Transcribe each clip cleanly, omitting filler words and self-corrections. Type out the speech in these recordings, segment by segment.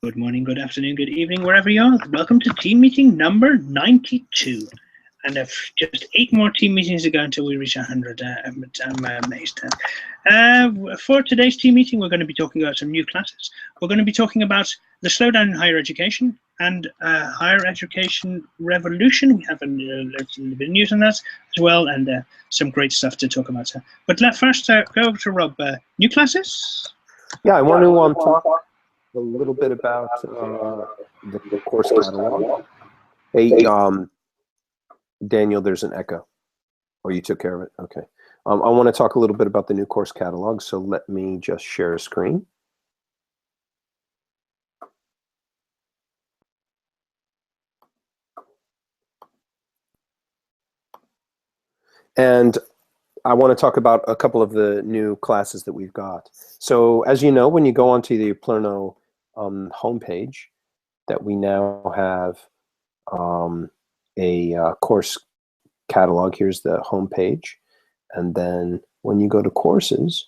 Good morning, good afternoon, good evening, wherever you are. Welcome to team meeting number 92. And just 8 more team meetings to go until we reach 100. I'm amazed. For today's team meeting, we're going to be talking about some new classes. We're going to be talking about the slowdown in higher education and higher education revolution. We have a little bit of news on that as well, and some great stuff to talk about. But let's first go over to Rob. New classes? Yeah, I want to talk a little bit about the course catalog. Hey, Daniel, there's an echo. Oh, you took care of it? Okay. I want to talk a little bit about the new course catalog, so let me just share a screen. And I want to talk about a couple of the new classes that we've got. So as you know, when you go onto the Oplerno homepage, that we now have a course catalog. Here's the homepage. And then when you go to courses,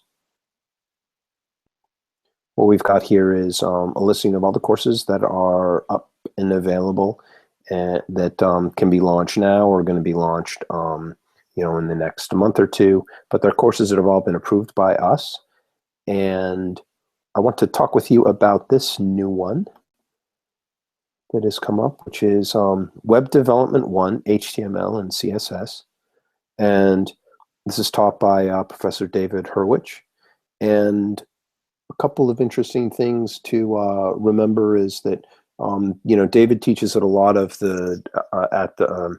what we've got here is a listing of all the courses that are up and available and that can be launched now or going to be launched in the next month or two, but they're courses that have all been approved by us. And I want to talk with you about this new one that has come up, which is Web Development 1, HTML and CSS. And this is taught by Professor David Hurwicz. And a couple of interesting things to remember is that David teaches at a lot of a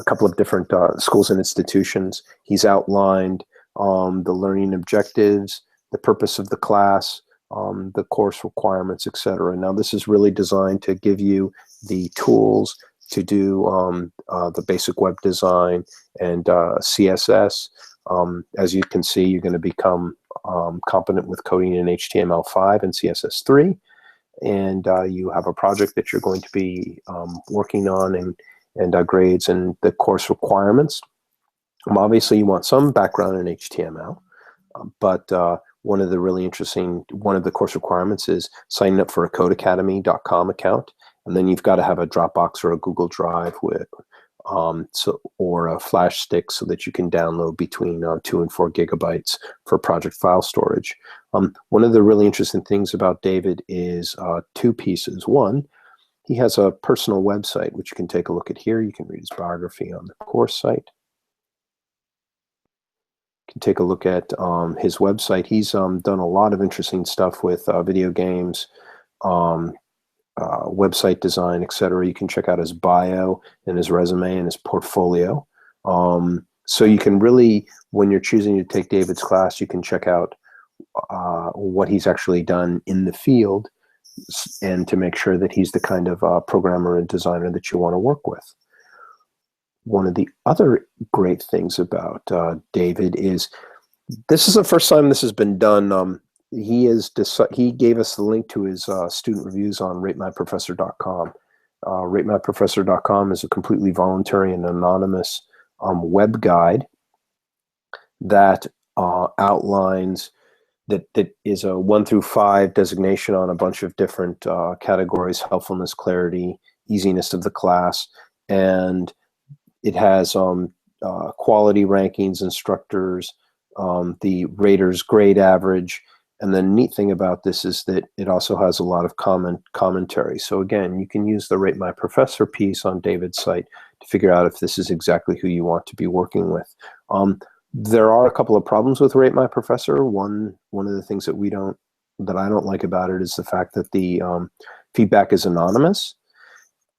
couple of different schools and institutions. He's outlined the learning objectives, the purpose of the class, the course requirements, etc. Now, this is really designed to give you the tools to do the basic web design and CSS. As you can see, you're going to become competent with coding in HTML5 and CSS3. And you have a project that you're going to be working on and grades and the course requirements. Obviously, you want some background in HTML, but one of the course requirements is signing up for a codeacademy.com account. And then you've got to have a Dropbox or a Google Drive with or a flash stick so that you can download between 2 and 4 gigabytes for project file storage. One of the really interesting things about David is 2 pieces. One, he has a personal website, which you can take a look at here. You can read his biography on the course site. You can take a look at his website. He's done a lot of interesting stuff with video games, website design, etc. You can check out his bio and his resume and his portfolio. So you can really, when you're choosing to take David's class, you can check out what he's actually done in the field and to make sure that he's the kind of programmer and designer that you want to work with. One of the other great things about David is this is the first time this has been done. He gave us the link to his student reviews on ratemyprofessor.com. Ratemyprofessor.com is a completely voluntary and anonymous web guide that outlines that is a 1 through 5 designation on a bunch of different categories: helpfulness, clarity, easiness of the class, and it has quality rankings, instructors, the raters grade average. And the neat thing about this is that it also has a lot of commentary. So again, you can use the Rate My Professor piece on David's site to figure out if this is exactly who you want to be working with. There are a couple of problems with Rate My Professor. One of the things that I don't like about it is the fact that the feedback is anonymous.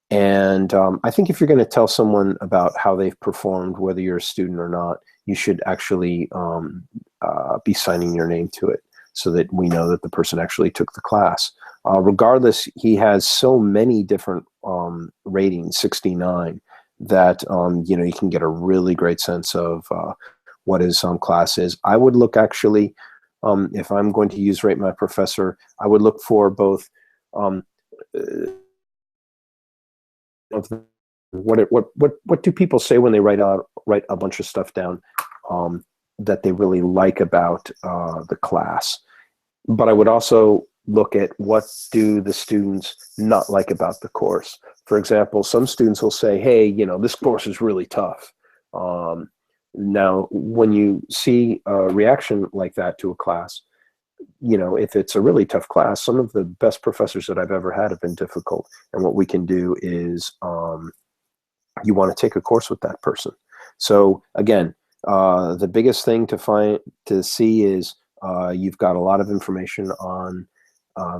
And I think if you're going to tell someone about how they've performed, whether you're a student or not, you should actually be signing your name to it, so that we know that the person actually took the class. Regardless, he has so many different ratings, 69, that you can get a really great sense of what his class is. I would look actually, if I'm going to use Rate My Professor, I would look for both what do people say when they write a bunch of stuff down that they really like about the class. But I would also look at what do the students not like about the course. For example, some students will say, hey, you know, this course is really tough. Now, when you see a reaction like that to a class, you know, if it's a really tough class, some of the best professors that I've ever had have been difficult. And what we can do is you want to take a course with that person. So again, the biggest thing to see is you've got a lot of information on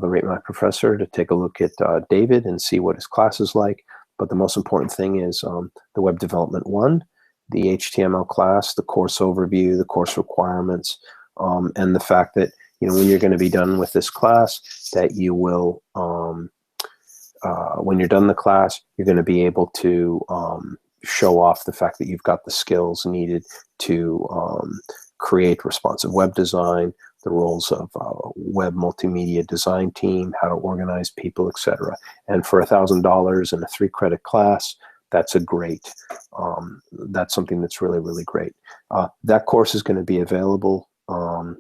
the Rate My Professor to take a look at David and see what his class is like. But the most important thing is the Web Development 1, the HTML class, the course overview, the course requirements, and the fact that, you know, when you're going to be done with this class, that you will, when you're done the class, you're going to be able to show off the fact that you've got the skills needed to create responsive web design, the roles of web multimedia design team, how to organize people, etc. And for $1,000 in a 3-credit class, that's a great, that's something that's really, really great. That course is going to be available,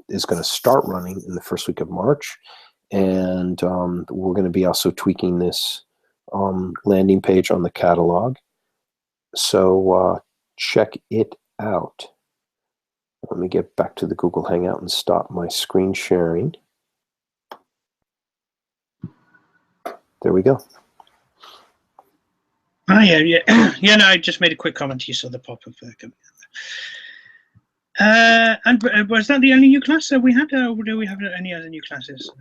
is going to start running in the first week of March. And we're going to be also tweaking this landing page on the catalog. So check it out. Let me get back to the Google Hangout and stop my screen sharing. There we go. Oh, yeah. Yeah, no, I just made a quick comment. You saw the pop-up coming up. And was that the only new class that we had, or do we have any other new classes?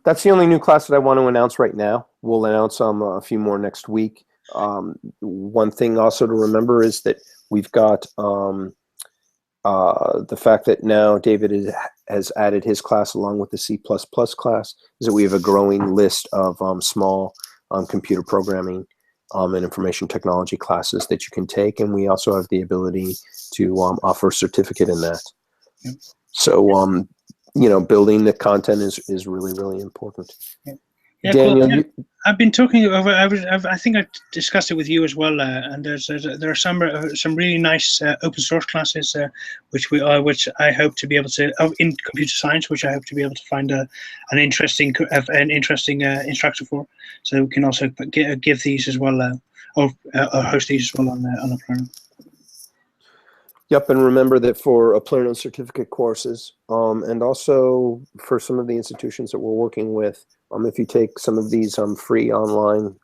That's the only new class that I want to announce right now. We'll announce a few more next week. One thing also to remember is that we've got the fact that now David has added his class along with the C++ class, is that we have a growing list of small computer programming and information technology classes that you can take, and we also have the ability to offer a certificate in that. Yep. So, you know, building the content is really, really important. Yep. Yeah, Daniel, cool. I've been talking over. I think I discussed it with you as well. And there are some really nice open source classes which I hope to be able to in computer science, which I hope to be able to find an interesting instructor for. So we can also give these as well, or host these as well on Oplerno. Yep, and remember that for Oplerno certificate courses, and also for some of the institutions that we're working with, if you take some of these free online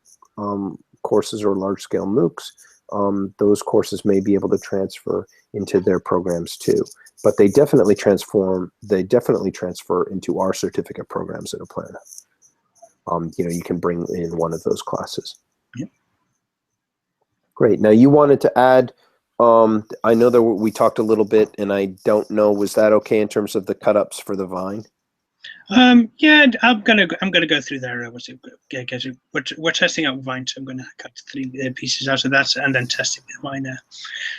courses or large-scale MOOCs, those courses may be able to transfer into their programs too. But they definitely transfer into our certificate programs at Oplerno. You know, you can bring in one of those classes. Yep. Great. Now you wanted to add. I know that we talked a little bit, and I don't know, was that okay in terms of the cut-ups for the Vine? Yeah, I'm gonna go through there. We're testing out Vine, so I'm gonna cut 3 pieces out of that and then test it with Vine.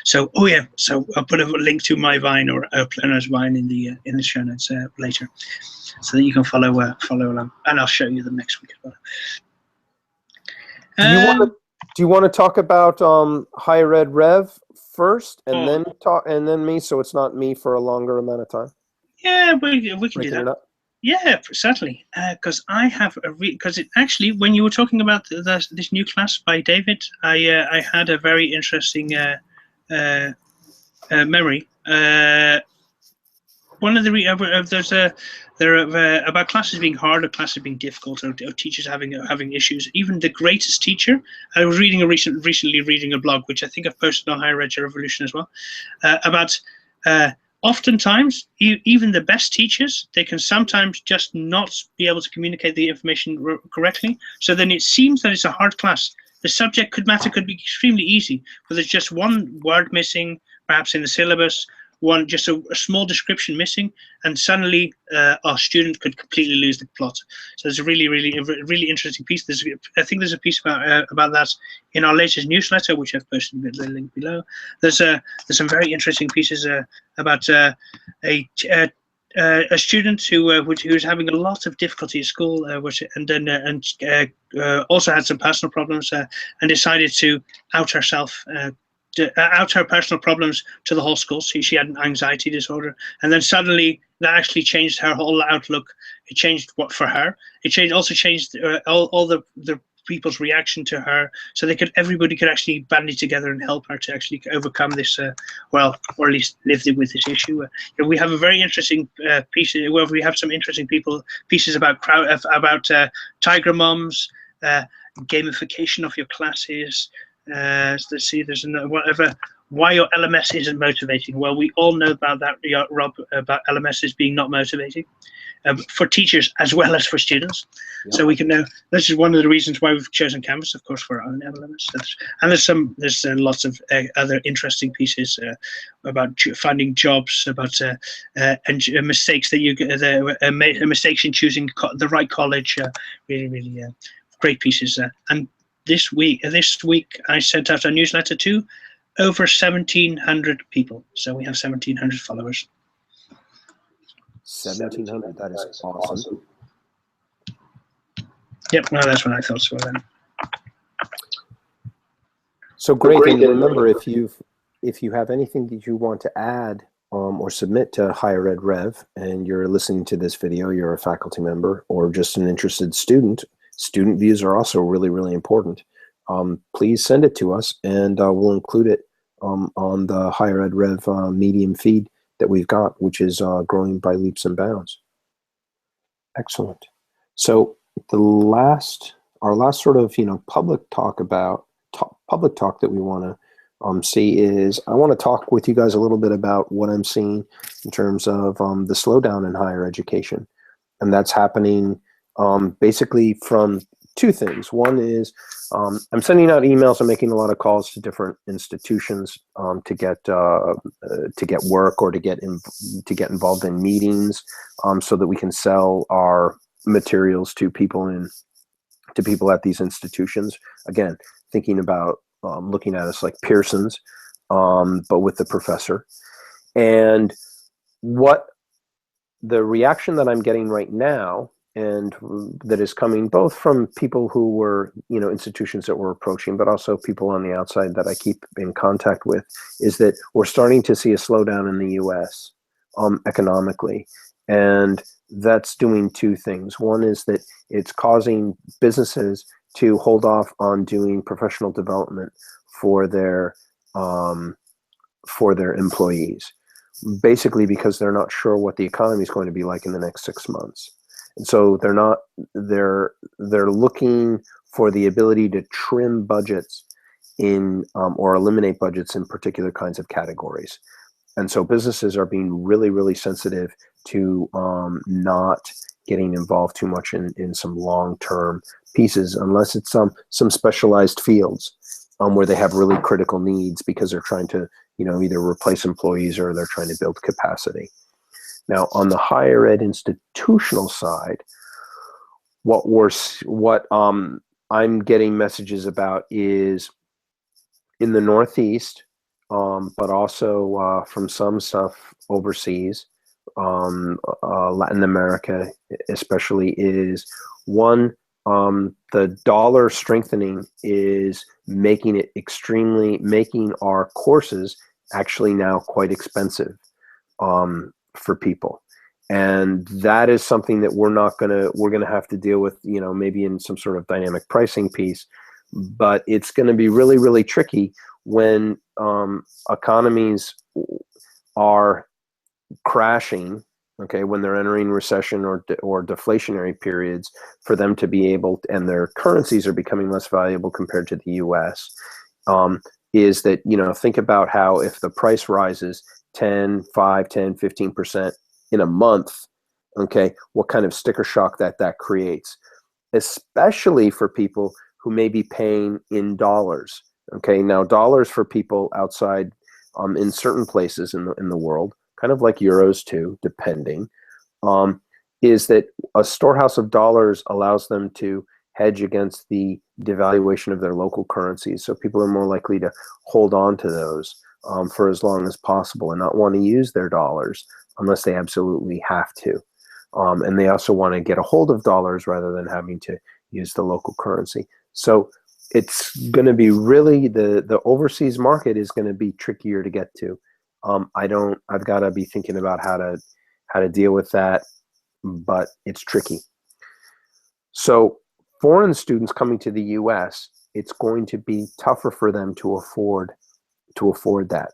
So I'll put a link to my Vine or Oplerno's Vine in the show notes later, so that you can follow along, and I'll show you them next week as well. Do you want to talk about Higher Ed Rev first, and then me, so it's not me for a longer amount of time? Yeah, we can do that. Yeah, certainly. Because I have actually, when you were talking about this new class by David, I had a very interesting memory. One of the there are about classes being hard or classes being difficult, or teachers having issues. Even the greatest teacher. I was recently reading a blog, which I think I've posted on Higher Ed Revolution as well, about oftentimes even the best teachers, they can sometimes just not be able to communicate the information correctly. So then it seems that it's a hard class. The subject matter could be extremely easy, but there's just one word missing, perhaps in the syllabus. Just a small description missing, and suddenly our student could completely lose the plot. So it's a really interesting piece. I think there's a piece about that in our latest newsletter, which I've posted the link below. There's some very interesting pieces about a student who's having a lot of difficulty at school, also had some personal problems, and decided to out herself out her personal problems to the whole school. She had an anxiety disorder, and then suddenly that actually changed her whole outlook. It changed what for her. It also changed all the people's reaction to her, so everybody could actually band together and help her to actually overcome this, or at least live with this issue. We have a very interesting piece. Well, we have some interesting pieces about tiger moms, gamification of your classes. Let's see, there's another whatever. Why your LMS isn't motivating? Well, we all know about that, Rob, about LMSs being not motivating. For teachers as well as for students. Yep. So we can know this is one of the reasons why we've chosen Canvas, of course, for our own LMS. And there's lots of other interesting pieces about finding jobs, about mistakes that you mistakes in choosing the right college. Really great pieces. And this week I sent out a newsletter to over 1,700 people. So we have 1,700 followers. 1,700, that is awesome. Yep, well, that's what I thought so then. So great, and remember, if you have anything that you want to add or submit to Higher Ed Rev, and you're listening to this video, you're a faculty member or just an interested student views are also really, really important. Please send it to us, and we'll include it on the Higher Ed Rev Medium feed that we've got, which is growing by leaps and bounds. Excellent. So our last sort of public talk that we want to see is, I want to talk with you guys a little bit about what I'm seeing in terms of the slowdown in higher education, and that's happening basically from two things. One is I'm sending out emails. I'm making a lot of calls to different institutions to get work or to get involved in meetings so that we can sell our materials to people at these institutions. Again, thinking about looking at us like Pearson's, but with the professor. And what the reaction that I'm getting right now, and that is coming both from people who were, institutions that we're approaching, but also people on the outside that I keep in contact with, is that we're starting to see a slowdown in the US economically. And that's doing two things. One is that it's causing businesses to hold off on doing professional development for their employees, basically because they're not sure what the economy is going to be like in the next 6 months. And so they're looking for the ability to trim budgets in or eliminate budgets in particular kinds of categories. And so businesses are being really, really sensitive to not getting involved too much in some long-term pieces, unless it's some specialized fields where they have really critical needs because they're trying to either replace employees or they're trying to build capacity. Now, on the higher ed institutional side, what I'm getting messages about is in the Northeast, but also from some stuff overseas, Latin America especially, is one, the dollar strengthening is making our courses actually now quite expensive for people. And that is something that we're going to have to deal with, maybe in some sort of dynamic pricing piece, but it's going to be really, really tricky when economies are crashing, okay, when they're entering recession or deflationary periods, for them to be able to, and their currencies are becoming less valuable compared to the US, is that, think about how if the price rises 10, 15% in a month, okay, what kind of sticker shock that creates, especially for people who may be paying in dollars. Okay, now dollars for people outside in certain places in the world, kind of like euros too, depending, is that a storehouse of dollars allows them to hedge against the devaluation of their local currencies. So people are more likely to hold on to those for as long as possible and not want to use their dollars unless they absolutely have to. And they also want to get a hold of dollars rather than having to use the local currency. So it's going to be really the overseas market is going to be trickier to get to. I've got to be thinking about how to deal with that, but it's tricky. So foreign students coming to the US, it's going to be tougher for them to afford that.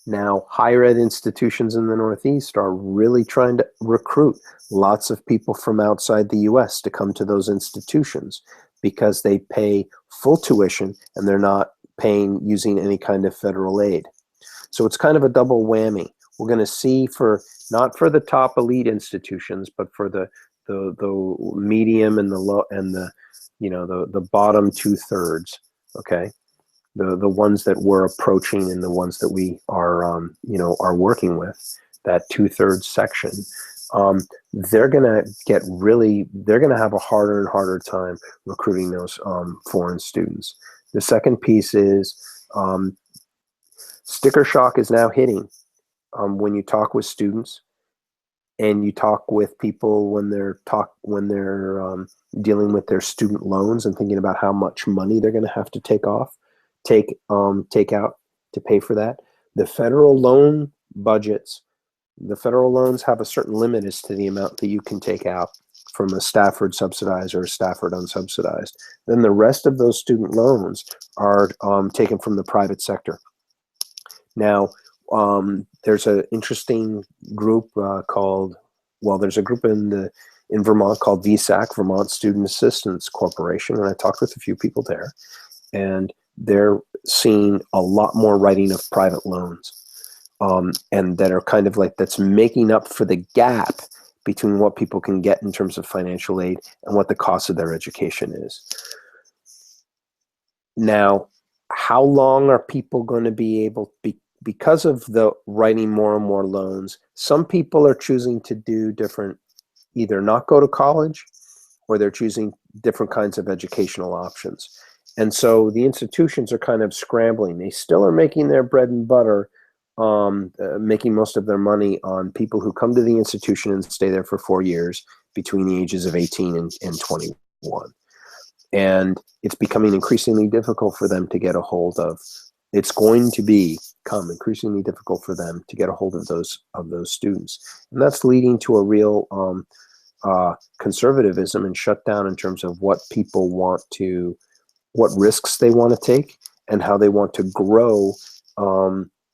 Now, higher ed institutions in the Northeast are really trying to recruit lots of people from outside the US to come to those institutions because they pay full tuition and they're not paying using any kind of federal aid. So it's kind of a double whammy. We're going to see not for the top elite institutions, but for the medium and the low and the bottom 2/3. Okay. The ones that we're approaching and the ones that we are working with, that 2/3 section, they're gonna have a harder and harder time recruiting those foreign students. The second piece is sticker shock is now hitting when you talk with students and you talk with people when they're dealing with their student loans and thinking about how much money they're going to have to take out to pay for that. The federal loan budgets, the federal loans have a certain limit as to the amount that you can take out from a Stafford subsidized or a Stafford unsubsidized. Then the rest of those student loans are taken from the private sector. Now, there's an interesting group there's a group in Vermont called VSAC, Vermont Student Assistance Corporation, and I talked with a few people there, and they're seeing a lot more writing of private loans, and that are kind of like that's making up for the gap between what people can get in terms of financial aid and what the cost of their education is. Now, how long are people going to be able to because of the writing more and more loans, some people are choosing to do either not go to college, or they're choosing different kinds of educational options. And so the institutions are kind of scrambling. They still are making their bread and butter, making most of their money on people who come to the institution and stay there for 4 years between the ages of 18 and 21. And it's becoming increasingly difficult for them to get a hold of. It's going to become increasingly difficult for them to get a hold of those students. And that's leading to a real conservatism and shutdown in terms of what risks they want to take and how they want to grow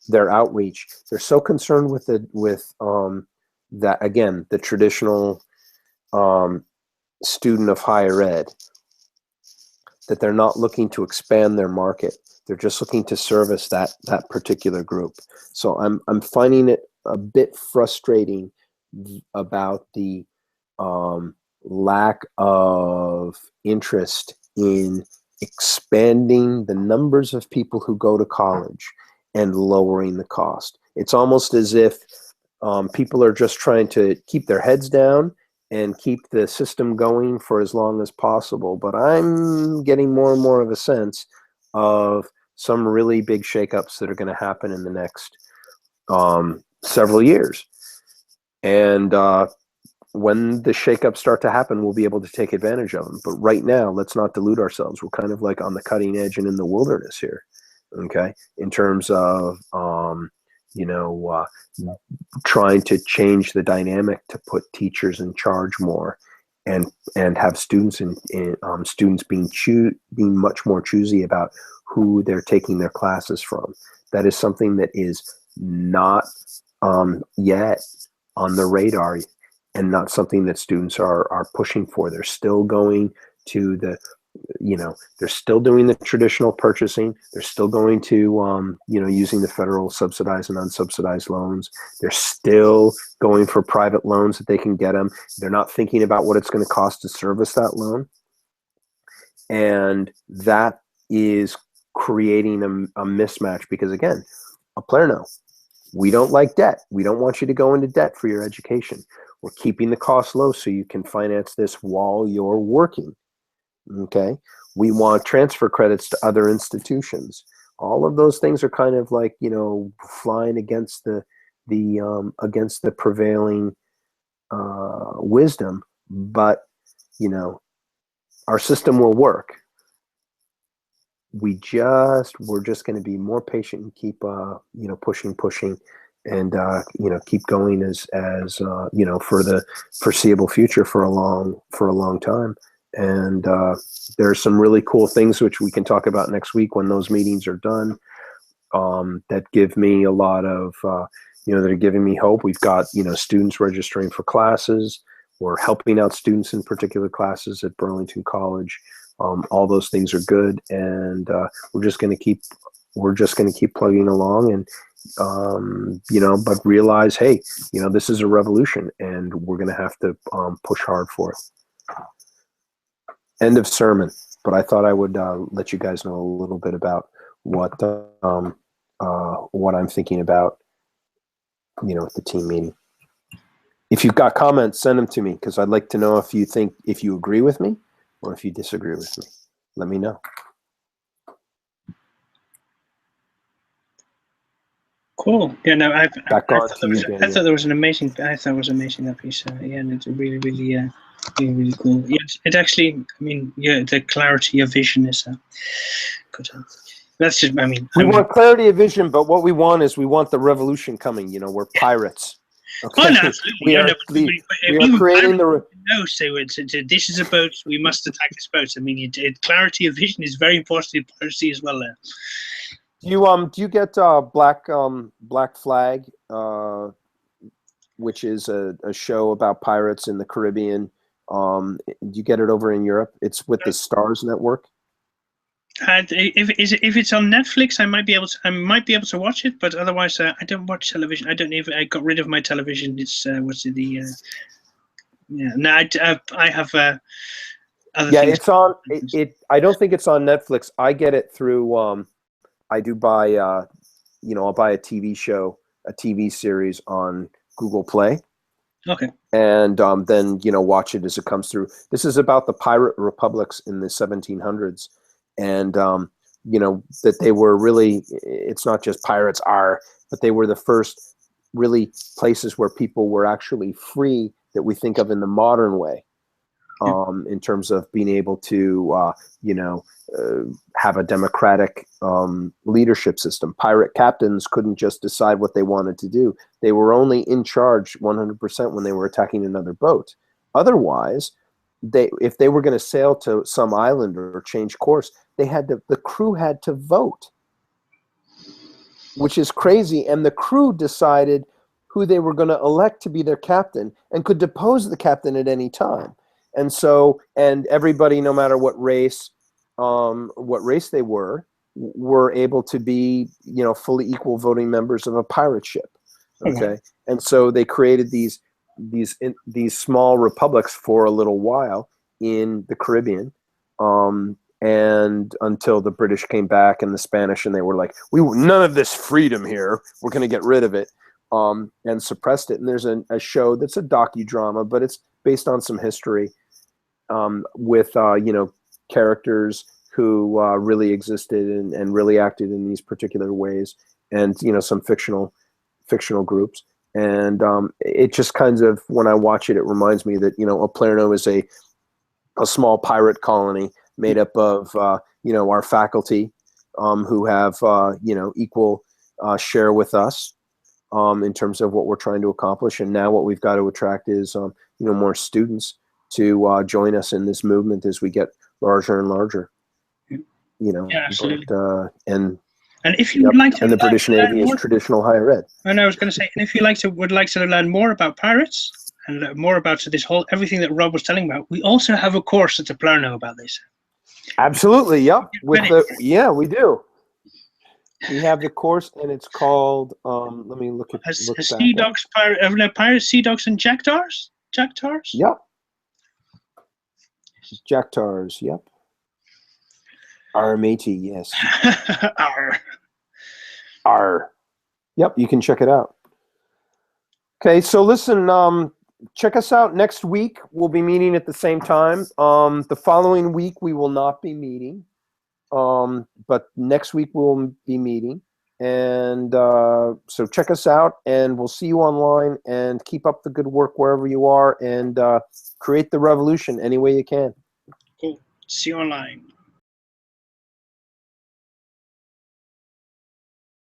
their outreach. They're so concerned with that, again, the traditional student of higher ed, that they're not looking to expand their market. They're just looking to service that particular group. So I'm finding it a bit frustrating about the lack of interest in expanding the numbers of people who go to college and lowering the cost. It's almost as if people are just trying to keep their heads down and keep the system going for as long as possible. But I'm getting more and more of a sense of some really big shakeups that are going to happen in the next several years. And when the shakeups start to happen, we'll be able to take advantage of them. But right now, let's not delude ourselves. We're kind of like on the cutting edge and in the wilderness here, okay? In terms of, trying to change the dynamic to put teachers in charge more, and have students students being much more choosy about who they're taking their classes from. That is something that is not yet on the radar, and not something that students are pushing for. They're still going to they're still doing the traditional purchasing. They're still going to, using the federal subsidized and unsubsidized loans. They're still going for private loans that they can get them. They're not thinking about what it's going to cost to service that loan. And that is creating a mismatch because, again, Oplerno, we don't like debt. We don't want you to go into debt for your education. We're keeping the cost low so you can finance this while you're working. Okay, we want transfer credits to other institutions. All of those things are kind of like, flying against the prevailing wisdom. But our system will work. we're just going to be more patient and keep pushing and keep going as for the foreseeable future for a long time. And there's some really cool things which we can talk about next week when those meetings are done, that give me a lot of that are giving me hope. We've got students registering for classes. We're helping out students in particular classes at Burlington College. All those things are good, and we're just going to keep plugging along, and but realize, hey, this is a revolution, and we're going to have to push hard for it. End of sermon. But I thought I would let you guys know a little bit about what I'm thinking about, at the team meeting. If you've got comments, send them to me, because I'd like to know if you agree with me or if you disagree with me. Let me know. Cool. Yeah, no, I thought there was an amazing. I thought it was amazing, that piece. Yeah, and it's really, really, really cool. Yeah, it actually. I mean, yeah, the clarity of vision is good. That's just. I mean, we want clarity of vision, but what we want is the revolution coming. We're pirates. Okay. Oh, no, absolutely. We are creating the. No, say this is a boat. We must attack this boat. I mean, clarity of vision is very important in piracy as well. Do you get Black Flag, which is a show about pirates in the Caribbean? Do you get it over in Europe? It's with the Stars Network. If it's on Netflix, I might be able to watch it, but otherwise I don't watch television. I got rid of my television. It's I have other things. It's on it. I don't think it's on Netflix. I get it through I do buy I'll buy a TV series on Google Play. Okay. And then watch it as it comes through. This is about the pirate republics in the 1700s. And that they were really, it's not just pirates but they were the first really places where people were actually free that we think of in the modern way, in terms of being able to have a democratic leadership system. Pirate captains couldn't just decide what they wanted to do. They were only in charge 100% when they were attacking another boat. Otherwise, if they were going to sail to some island or change course, the crew had to vote, which is crazy. And the crew decided who they were going to elect to be their captain and could depose the captain at any time. And everybody, no matter what race they were able to be, fully equal voting members of a pirate ship. Okay. And so they created these small republics for a little while in the Caribbean, and until the British came back and the Spanish, and they were like, none of this freedom here, we're going to get rid of it, and suppressed it. And there's a show that's a docudrama, but it's based on some history, with characters who really existed and really acted in these particular ways, and some fictional groups. And it just kind of, when I watch it, it reminds me that Oplerno is a small pirate colony made up of our faculty, who have equal share with us in terms of what we're trying to accomplish. And now what we've got to attract is more students to join us in this movement as we get larger and larger. Yeah, absolutely. But, and if you would like to, and the British Navy is traditional higher ed. And I was going to say, and if you would like to learn more about pirates and learn more about everything that Rob was telling about, we also have a course at Oplerno about this. Absolutely, yeah. We do. We have the course, and it's called. Let me look at Sea Dogs, Pirates, Sea Dogs, and Jactars. Jactars. Yep. Jactars. Yep. Our matey, yes. Our. Yep, you can check it out. Okay, so listen, check us out next week. We'll be meeting at the same time. The following week we will not be meeting, but next week we'll be meeting. And so check us out, and we'll see you online. And keep up the good work wherever you are, and create the revolution any way you can. Cool. See you online.